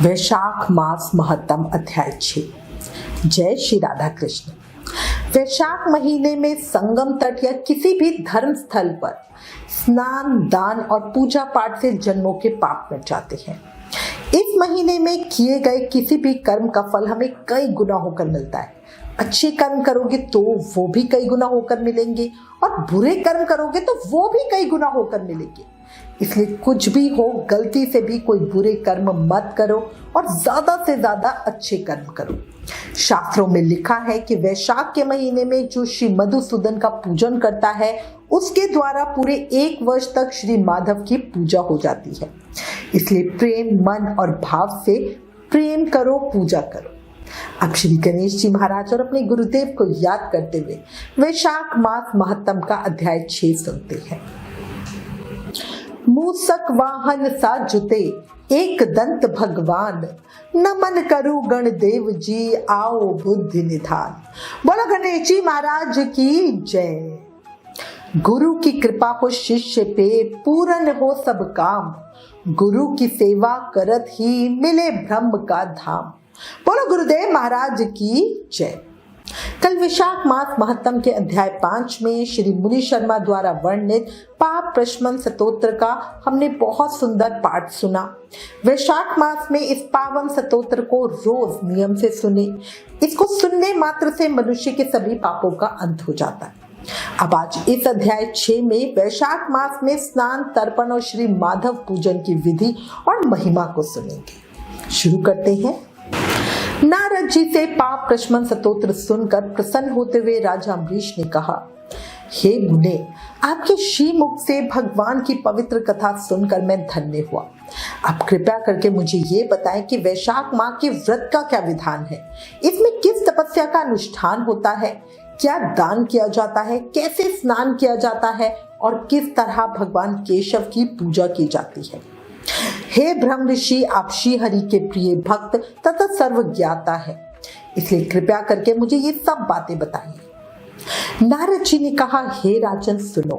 वैशाख मास महत्तम अध्याय 6। जय श्री राधा कृष्ण। वैशाख महीने में संगम तट या किसी भी धर्म स्थल पर स्नान, दान और पूजा पाठ से जन्मों के पाप मिट जाते हैं। इस महीने में किए गए किसी भी कर्म का फल हमें कई गुना होकर मिलता है। अच्छे कर्म करोगे तो वो भी कई गुना होकर मिलेंगे और बुरे कर्म करोगे तो वो भी कई गुना होकर मिलेंगे। इसलिए कुछ भी हो, गलती से भी कोई बुरे कर्म मत करो और ज्यादा से ज्यादा अच्छे कर्म करो। शास्त्रों में लिखा है कि वैशाख के महीने में जो श्री मधुसूदन का पूजन करता है उसके द्वारा पूरे 1 वर्ष तक श्री माधव की पूजा हो जाती है। इसलिए प्रेम, मन और भाव से प्रेम करो, पूजा करो। अब श्री गणेश जी महाराज और अपने गुरुदेव को याद करते हुए वैशाख मास महत्तम का अध्याय 6 सुनते हैं। मूसक वाहन सा जुते एक दंत भगवान, नमन करु गण देव जी आओ बुद्धि निधान। बोलो गणेश जी महाराज की जय। गुरु की कृपा हो शिष्य पे, पूर्ण हो सब काम। गुरु की सेवा करत ही मिले ब्रह्म का धाम। बोलो गुरुदेव महाराज की जय। कल वैशाख मास महत्तम के अध्याय 5 में श्री मुनि शर्मा द्वारा वर्णित पाप प्रशमन स्तोत्र का हमने बहुत सुंदर पाठ सुना। वैशाख मास में इस पावन स्तोत्र को रोज नियम से सुने। इसको सुनने मात्र से मनुष्य के सभी पापों का अंत हो जाता है। अब आज इस अध्याय 6 में वैशाख मास में स्नान, तर्पण और श्री माधव पूजन की विधि और महिमा को सुनेंगे। शुरू करते हैं। नारद जी से पाप प्रशमन स्तोत्र सुनकर प्रसन्न होते हुए राजा अम्बरीश ने कहा, हे मुने, आपके श्रीमुख से भगवान की पवित्र कथा सुनकर मैं धन्य हुआ। आप कृपया करके मुझे ये बताएं कि वैशाख माह के व्रत का क्या विधान है। इसमें किस तपस्या का अनुष्ठान होता है, क्या दान किया जाता है, कैसे स्नान किया जाता है और किस तरह भगवान केशव की पूजा की जाती है। हे ब्रह्म ऋषि, आप श्री हरि के प्रिय भक्त तथा सर्वज्ञाता है, इसलिए कृपया करके मुझे ये सब बातें बताइए। नारद जी ने कहा, हे राजन सुनो,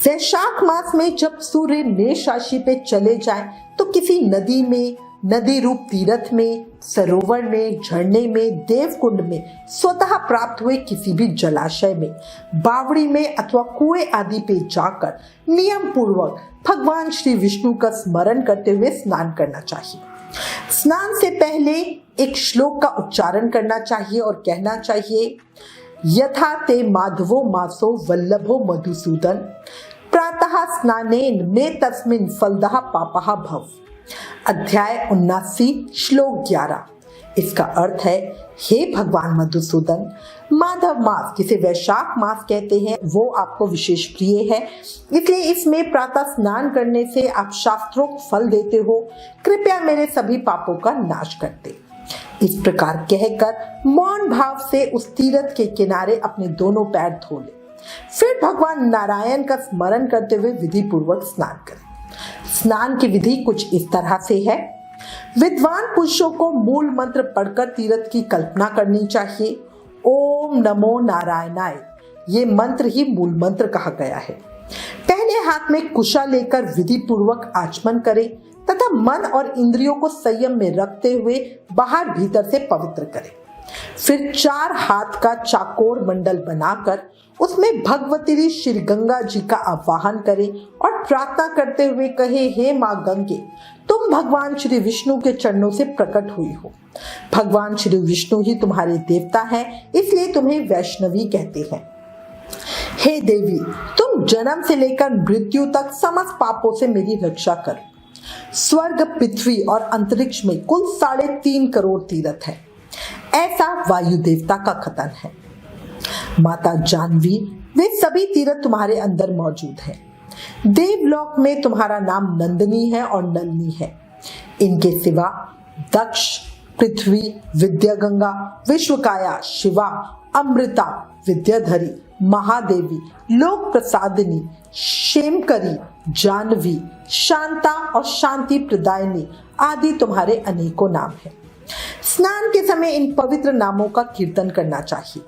वैशाख मास में जब सूर्य मेष राशि पे चले जाए तो किसी नदी में, नदी रूप तीर्थ में, सरोवर में, झरने में, देवकुंड में, स्वतः प्राप्त हुए किसी भी जलाशय में, बावड़ी में अथवा कुएं आदि पे जाकर नियम पूर्वक भगवान श्री विष्णु का स्मरण करते हुए स्नान करना चाहिए। स्नान से पहले एक श्लोक का उच्चारण करना चाहिए और कहना चाहिए, यथा ते माधवो मासो वल्लभो मधुसूदन, प्रातः स्नानेन में तस्मिन् फलदः पापः भव। अध्याय 79 श्लोक 11। इसका अर्थ है, हे भगवान मधुसूदन, माधव मास जिसे वैशाख मास कहते हैं वो आपको विशेष प्रिय है, इसलिए इसमें प्रातः स्नान करने से आप शास्त्रोक्त फल देते हो। कृपया मेरे सभी पापों का नाश करते। इस प्रकार कहकर मौन भाव से उस तीर्थ के किनारे अपने दोनों पैर धो ले। फिर भगवान नारायण का स्मरण करते हुए विधि पूर्वक स्नान करें। स्नान की विधि कुछ इस तरह से है। विद्वान पुरुषों को मूल मंत्र पढ़कर तीर्थ की कल्पना करनी चाहिए। ओम नमो नारायणाय, ये मंत्र ही मूल मंत्र कहा गया है। पहले हाथ में कुशा लेकर विधि पूर्वक आचमन करें तथा मन और इंद्रियों को संयम में रखते हुए बाहर भीतर से पवित्र करें। फिर 4 हाथ का चाकोर मंडल बनाकर उसमें भगवती श्री गंगा जी का आवाहन करें और प्रार्थना करते हुए कहे, हे माँ गंगे, तुम भगवान श्री विष्णु के चरणों से प्रकट हुई हो। भगवान श्री विष्णु ही तुम्हारे देवता हैं, इसलिए तुम्हें वैष्णवी कहते हैं। हे देवी, तुम जन्म से लेकर मृत्यु तक समस्त पापों से मेरी रक्षा करो। स्वर्ग, पृथ्वी और अंतरिक्ष में कुल 3.5 करोड़ तीर्थ है, ऐसा वायु देवता का कथन है। माता जानवी, वे सभी तीर्थ तुम्हारे अंदर मौजूद हैं। देवलोक में तुम्हारा नाम नंदिनी है और नलिनी है। इनके सिवा दक्ष, पृथ्वी, विद्यागंगा, विश्वकाया, शिवा, अमृता, विद्याधरी, महादेवी, लोक प्रसादिनी, क्षेमकरी, जानवी, शांता और शांति प्रदायिनी आदि तुम्हारे अनेकों नाम हैं। स्नान के समय इन पवित्र नामों का कीर्तन करना चाहिए।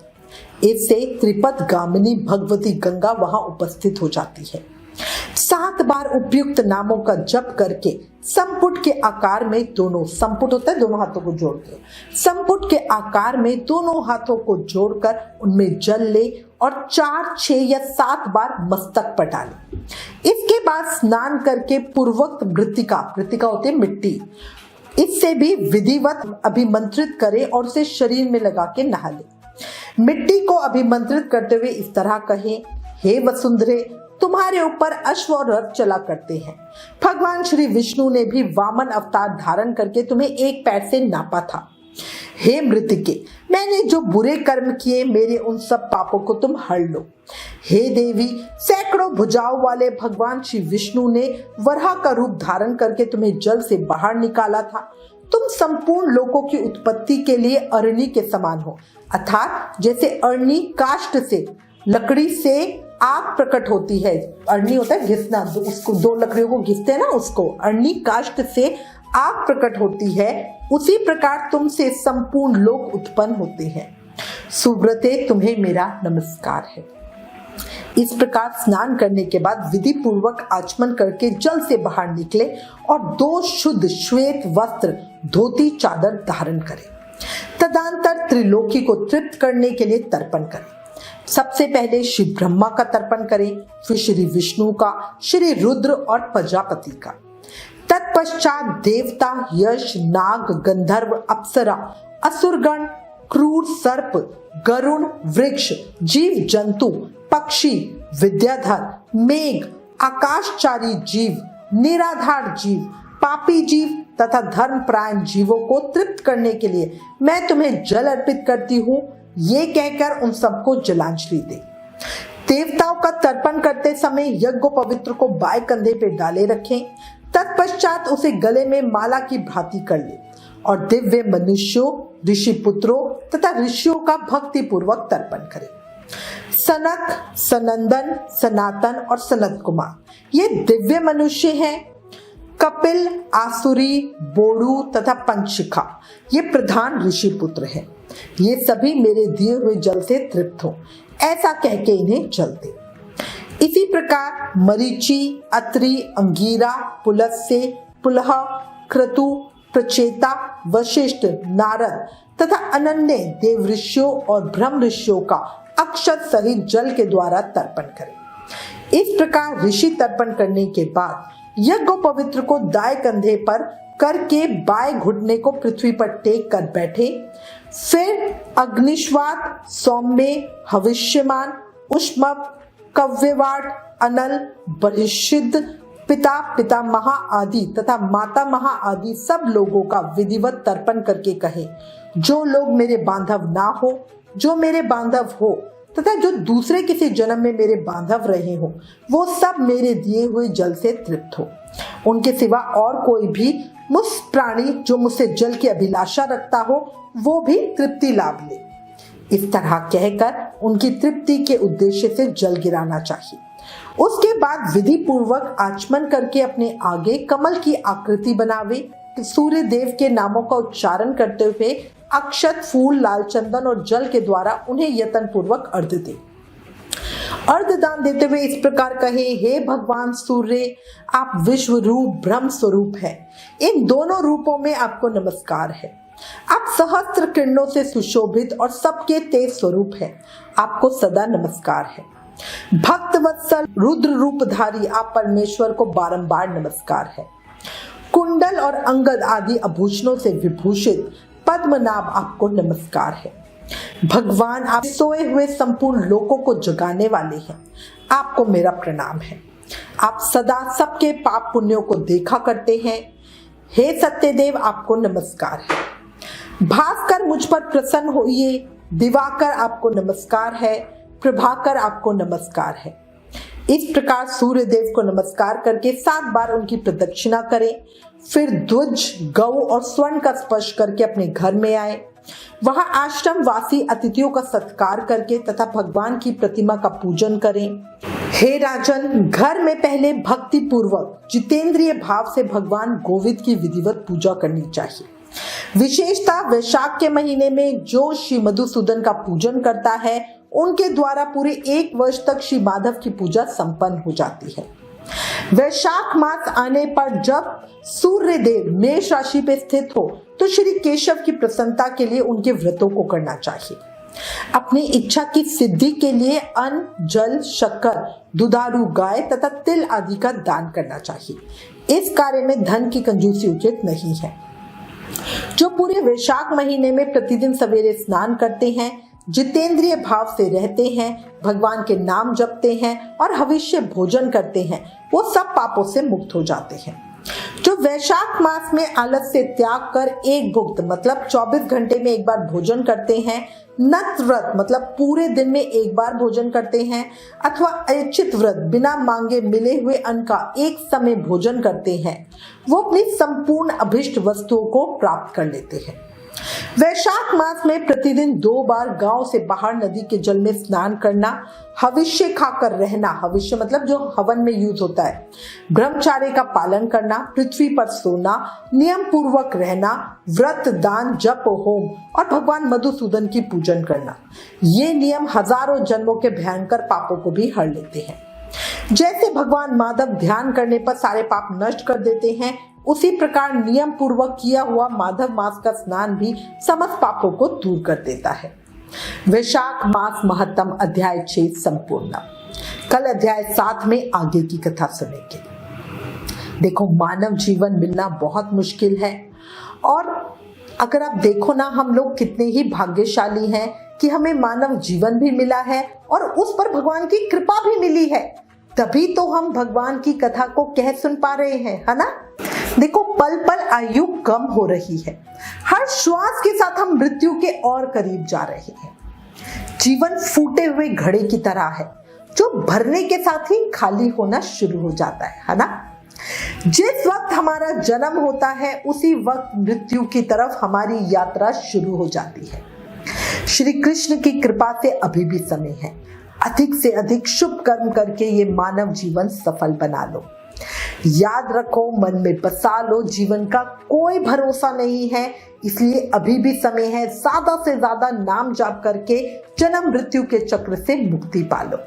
इससे त्रिपद गामिनी भगवती गंगा वहां उपस्थित हो जाती है। 7 बार उपयुक्त नामों का जप करके संपुट के आकार में दोनों, संपुट होता है दोनों हाथों को जोड़कर, संपुट के आकार में दोनों हाथों को जोड़कर उनमें जल ले और 4, 6 या 7 बार मस्तक पर डाले। इसके बाद स्नान करके पूर्वोक्त मृतिका होती है मिट्टी, इससे भी विधिवत अभिमंत्रित करें और उसे शरीर में लगा के नहा ले। मिट्टी को अभिमंत्रित करते हुए इस तरह कहें, हे वसुंधरे, तुम्हारे ऊपर अश्व और रथ चला करते हैं। भगवान श्री विष्णु ने भी वामन अवतार धारण करके तुम्हें एक पैर से नापा था। हे मृतिके, मैंने जो बुरे कर्म किए, मेरे उन सब पापों को तुम हर लो। हे देवी, सैकड़ों भुजाओं वाले भगवान श्री विष्णु ने वराह का रूप धारण करके तुम्हें जल से बाहर निकाला था। तुम संपूर्ण लोकों की उत्पत्ति के लिए अरणी के समान हो, अर्थात जैसे अरणी काष्ठ से, लकड़ी से आग प्रकट होती है। अरणी होता है घिसना, उसको 2 लकड़ियों को घिसते हैं ना, उसको अरणी काष्ठ से आग प्रकट होती है, उसी प्रकार तुमसे संपूर्ण लोक उत्पन्न होते हैं। सुव्रते, तुम्हें मेरा नमस्कार है। इस प्रकार स्नान करने के बाद विधि पूर्वक आचमन करके जल से बाहर निकले और 2 शुद्ध श्वेत वस्त्र, धोती, चादर धारण करें। तदंतर त्रिलोकी को तृप्त करने के लिए तर्पण करें। सबसे पहले श्री ब्रह्मा का तर्पण करें, फिर श्री विष्णु का, श्री रुद्र और प्रजापति का। तत्पश्चात देवता, यश, नाग, गंधर्व, अप्सरा, असुरगण, क्रूर सर्प, गरुण, वृक्ष, जीव जंतु, पक्षी, विद्याधर, मेघ, आकाशचारी जीव, निराधार जीव, पापी जीव तथा धर्मपरायण जीवों को तृप्त करने के लिए मैं तुम्हें जल अर्पित करती हूँ, ये कहकर उन सबको जलांजलि दे। देवताओं का तर्पण करते समय यज्ञोपवित्र को बाएं कंधे पे डाले रखें। तत्पश्चात उसे गले में माला की भांति कर ले और दिव्य मनुष्यों, ऋषि पुत्रों तथा ऋषियों का भक्ति पूर्वक तर्पण करें। सनक, सनंदन, सनातन और सनत कुमार ये दिव्य मनुष्य हैं। कपिल, आसुरी, बोड़ू तथा पंचशिखा ये प्रधान ऋषि पुत्र हैं। ये सभी मेरे दिए हुए जल से तृप्त हो, ऐसा कह के इन्हें जल दे। इसी प्रकार मरीचि, अत्रि, अंगीरा, पुलस्त्य, पुलह, क्रतु, प्रचेता, वशिष्ठ, नारद तथा अनन्य देव ऋषियों और ब्रह्म ऋषियों का अक्षत सहित जल के द्वारा तर्पण करें। इस प्रकार ऋषि तर्पण करने के बाद यज्ञोपवित्र को दाएं कंधे पर करके बाएं घुटने को पृथ्वी पर टेक कर बैठे। फिर अग्निश्वात, सौम्य, हविष्यमान, उष्मप, कव्यवाट, अनल, बहिष्सिद्ध, पिता, पितामहा आदि तथा माता महा आदि सब लोगों का विधिवत तर्पण करके कहे, जो लोग मेरे बांधव ना हो, जो मेरे बांधव हो तथा जो दूसरे किसी जन्म में मेरे बांधव रहे हो, वो सब मेरे दिए हुए जल से तृप्त हो। उनके सिवा और कोई भी मुझ प्राणी जो मुझसे जल की अभिलाषा रखता हो, वो भी तृप्ति लाभ ले। इस तरह कहकर उनकी तृप्ति के उद्देश्य से जल गिराना चाहिए। उसके बाद विधि पूर्वक आचमन करके अपने आगे कमल की आकृति बनावे। सूर्य देव के नामों का उच्चारण करते हुए अक्षत, फूल, लाल चंदन और जल के द्वारा उन्हें यत्न पूर्वक अर्घ्य दे। अर्घदान देते हुए इस प्रकार कहे, हे भगवान सूर्य, आप विश्व रूप ब्रह्म स्वरूप है। इन दोनों रूपों में आपको नमस्कार है। आप सहस्त्र किरणों से सुशोभित और सबके तेज स्वरूप है, आपको सदा नमस्कार है। भक्त वत्सल रुद्र रूपधारी आप परमेश्वर को बारंबार नमस्कार है। कुंडल और अंगद आदि आभूषणों से विभूषित पद्मनाभ आपको नमस्कार है। भगवान, आप सोए हुए संपूर्ण लोकों को जगाने वाले हैं, आपको मेरा प्रणाम है। आप सदा सबके पाप पुण्यों को देखा करते हैं। हे सत्यदेव, आपको नमस्कार है। भास्कर, मुझ पर प्रसन्न होइए। दिवाकर, आपको नमस्कार है। प्रभाकर, आपको नमस्कार है। इस प्रकार सूर्य देव को नमस्कार करके 7 बार उनकी प्रदक्षिणा करें। फिर ध्वज, गौ और स्वर्ण का स्पर्श करके अपने घर में आए। वहां आश्रम वासी अतिथियों का सत्कार करके तथा भगवान की प्रतिमा का पूजन करें। हे राजन, घर में पहले भक्ति पूर्वक जितेंद्रिय भाव से भगवान गोविंद की विधिवत पूजा करनी चाहिए। विशेषता वैशाख के महीने में जो श्री मधुसूदन का पूजन करता है, उनके द्वारा पूरे 1 वर्ष तक श्री माधव की पूजा संपन्न हो जाती है। वैशाख मास आने पर जब सूर्य देव मेष राशि पे स्थित हो तो श्री केशव की प्रसन्नता के लिए उनके व्रतों को करना चाहिए। अपनी इच्छा की सिद्धि के लिए अन्न, जल, शक्कर, दुधारू गाय तथा तिल आदि का दान करना चाहिए। इस कार्य में धन की कंजूसी उचित नहीं है। जो पूरे वैशाख महीने में प्रतिदिन सवेरे स्नान करते हैं, जितेंद्रिय भाव से रहते हैं, भगवान के नाम जपते हैं और हविष्य भोजन करते हैं, वो सब पापों से मुक्त हो जाते हैं। जो वैशाख मास में आलस से त्याग कर एक भुक्त मतलब 24 घंटे में एक बार भोजन करते हैं, नत व्रत मतलब पूरे दिन में एक बार भोजन करते हैं, अथवा ऐच्छिक व्रत बिना मांगे मिले हुए अन्न का एक समय भोजन करते हैं, वो अपनी संपूर्ण अभिष्ट वस्तुओं को प्राप्त कर लेते हैं। वैशाख मास में प्रतिदिन 2 बार गांव से बाहर नदी के जल में स्नान करना, हविष्य खाकर रहना, हविष्य मतलब जो हवन में यूज होता है, ब्रह्मचर्य का पालन करना, पृथ्वी पर सोना, नियम पूर्वक रहना, व्रत, दान, जप, होम और भगवान मधुसूदन की पूजन करना, ये नियम हजारों जन्मों के भयंकर पापों को भी हर लेते हैं। जैसे भगवान माधव ध्यान करने पर सारे पाप नष्ट कर देते हैं, उसी प्रकार नियम पूर्वक किया हुआ माधव मास का स्नान भी समस्त पापों को दूर कर देता है। वैशाख मास महत्तम अध्याय 6 संपूर्ण। कल अध्याय 7 में आगे की कथा सुनेंगे। देखो, मानव जीवन मिलना बहुत मुश्किल है और अगर आप देखो ना, हम लोग कितने ही भाग्यशाली हैं कि हमें मानव जीवन भी मिला है और उस पर भगवान की कृपा भी मिली है। तभी तो हम भगवान की कथा को कह सुन पा रहे हैं, है ना। देखो, पल पल आयु कम हो रही है। हर श्वास के साथ हम मृत्यु के और करीब जा रहे हैं। जीवन फूटे हुए घड़े की तरह है जो भरने के साथ ही खाली होना शुरू हो जाता है ना। जिस वक्त हमारा जन्म होता है उसी वक्त मृत्यु की तरफ हमारी यात्रा शुरू हो जाती है। श्री कृष्ण की कृपा से अभी भी समय है। अधिक से अधिक शुभ कर्म करके ये मानव जीवन सफल बना लो। याद रखो, मन में बसा लो, जीवन का कोई भरोसा नहीं है, इसलिए अभी भी समय है। ज्यादा से ज्यादा नाम जाप करके जन्म मृत्यु के चक्र से मुक्ति पालो।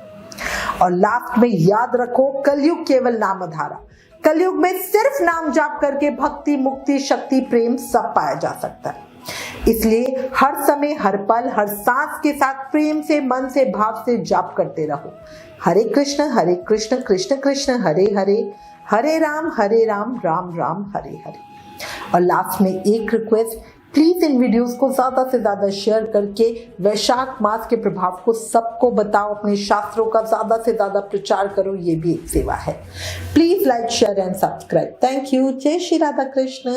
और लास्ट में याद रखो, कलयुग केवल नाम आधारा। कलयुग में सिर्फ नाम जाप करके भक्ति, मुक्ति, शक्ति, प्रेम सब पाया जा सकता है। इसलिए हर समय, हर पल, हर सांस के साथ प्रेम से, मन से, भाव से जाप करते रहो। हरे कृष्ण कृष्ण कृष्ण हरे हरे, हरे राम राम राम हरे हरे। और लास्ट में एक रिक्वेस्ट, प्लीज इन वीडियोस को ज्यादा से ज्यादा शेयर करके वैशाख मास के प्रभाव को सबको बताओ। अपने शास्त्रों का ज्यादा से ज्यादा प्रचार करो, ये भी एक सेवा है। Please like, share and subscribe. Thank you. जय श्री राधा कृष्ण।